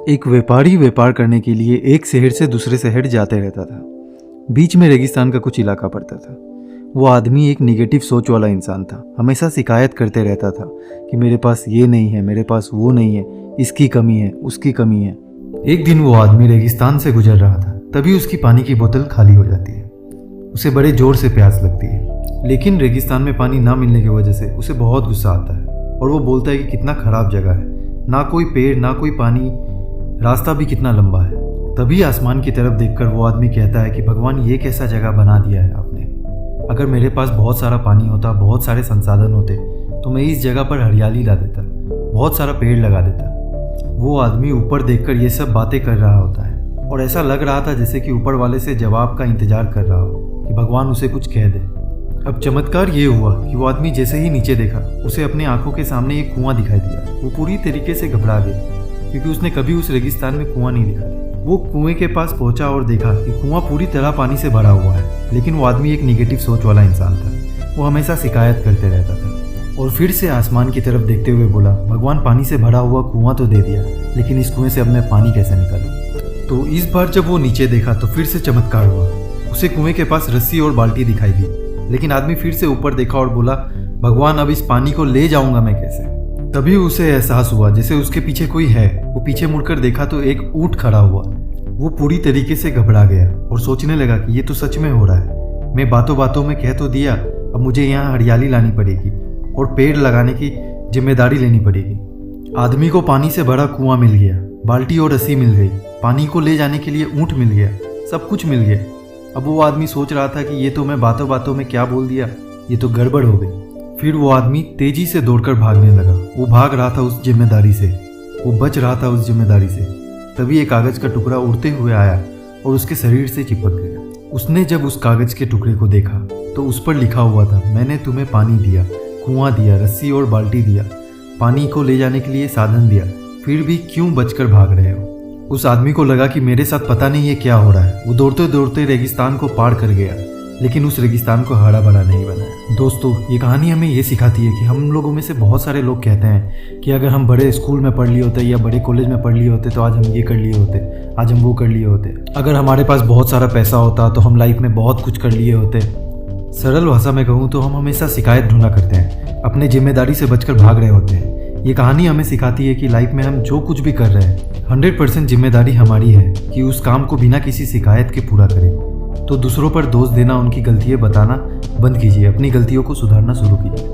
एक व्यापारी व्यापार करने के लिए एक शहर से दूसरे शहर जाते रहता था। बीच में रेगिस्तान का कुछ इलाका पड़ता था। वो आदमी एक निगेटिव सोच वाला इंसान था। हमेशा शिकायत करते रहता था कि मेरे पास ये नहीं है, मेरे पास वो नहीं है, इसकी कमी है, उसकी कमी है। एक दिन वो आदमी रेगिस्तान से गुजर रहा था, तभी उसकी पानी की बोतल खाली हो जाती है। उसे बड़े जोर से प्यास लगती है, लेकिन रेगिस्तान में पानी ना मिलने की वजह से उसे बहुत गुस्सा आता है और वो बोलता है कि कितना खराब जगह है, ना कोई पेड़ ना कोई पानी, रास्ता भी कितना लंबा है। तभी आसमान की तरफ देखकर वो आदमी कहता है कि भगवान, ये कैसा जगह बना दिया है आपने। अगर मेरे पास बहुत सारा पानी होता, बहुत सारे संसाधन होते, तो मैं इस जगह पर हरियाली ला देता, बहुत सारा पेड़ लगा देता। वो आदमी ऊपर देखकर ये सब बातें कर रहा होता है और ऐसा लग रहा था जैसे कि ऊपर वाले से जवाब का इंतजार कर रहा हो कि भगवान उसे कुछ कह दे। अब चमत्कार ये हुआ कि वो आदमी जैसे ही नीचे देखा, उसे अपने आंखों के सामने एक कुआं दिखाई दिया। वो पूरी तरीके से घबरा गया क्योंकि उसने कभी उस रेगिस्तान में कुआं नहीं देखा था। वो कुएं के पास पहुंचा और देखा कि कुआं पूरी तरह पानी से भरा हुआ है, लेकिन वो आदमी एक निगेटिव सोच वाला इंसान था। वो हमेशा शिकायत करते रहता था और फिर से आसमान की तरफ देखते हुए बोला, भगवान, पानी से भरा हुआ कुआं तो दे दिया, लेकिन इस कुएं से अब मैं पानी कैसे निकालूं। तो इस बार जब वो नीचे देखा तो फिर से चमत्कार हुआ। उसे कुएं के पास रस्सी और बाल्टी दिखाई दी, लेकिन आदमी फिर से ऊपर देखा और बोला, भगवान, अब इस पानी को ले जाऊंगा मैं कैसे। तभी उसे एहसास हुआ जैसे उसके पीछे कोई है। वो पीछे मुड़कर देखा तो एक ऊंट खड़ा हुआ। वो पूरी तरीके से घबरा गया और सोचने लगा कि ये तो सच में हो रहा है। मैं बातों बातों में कह तो दिया, अब मुझे यहाँ हरियाली लानी पड़ेगी और पेड़ लगाने की जिम्मेदारी लेनी पड़ेगी। आदमी को पानी से भरा कुआं मिल गया, बाल्टी और रस्सी मिल गई, पानी को ले जाने के लिए ऊंट मिल गया, सब कुछ मिल गया। अब वो आदमी सोच रहा था कि ये तो मैं बातों बातों में क्या बोल दिया, ये तो गड़बड़ हो गई। फिर वो आदमी तेजी से दौड़कर भागने लगा। वो भाग रहा था उस जिम्मेदारी से, वो बच रहा था उस जिम्मेदारी से। तभी एक कागज का टुकड़ा उड़ते हुए आया और उसके शरीर से चिपक गया। उसने जब उस कागज के टुकड़े को देखा तो उस पर लिखा हुआ था, मैंने तुम्हें पानी दिया, कुआं दिया, रस्सी और बाल्टी दिया, पानी को ले जाने के लिए साधन दिया, फिर भी क्यों बचकर भाग रहे हो। उस आदमी को लगा कि मेरे साथ पता नहीं ये क्या हो रहा है। वो दौड़ते दौड़ते रेगिस्तान को पार कर गया, लेकिन उस रेगिस्तान को हरा भरा नहीं बनाया। दोस्तों, ये कहानी हमें ये सिखाती है कि हम लोगों में से बहुत सारे लोग कहते हैं कि अगर हम बड़े स्कूल में पढ़ लिए होते या बड़े कॉलेज में पढ़ लिए होते तो आज हम ये कर लिए होते, आज हम वो कर लिए होते। अगर हमारे पास बहुत सारा पैसा होता तो हम लाइफ में बहुत कुछ कर लिए होते। सरल भाषा में कहूँ तो हम हमेशा शिकायत ढूंढा करते हैं, अपने जिम्मेदारी से बचकर भाग रहे होते हैं। ये कहानी हमें सिखाती है कि लाइफ में हम जो कुछ भी कर रहे हैं 100% जिम्मेदारी हमारी है कि उस काम को बिना किसी शिकायत के पूरा करें। तो दूसरों पर दोष देना, उनकी गलतियां बताना बंद कीजिए, अपनी गलतियों को सुधारना शुरू कीजिए।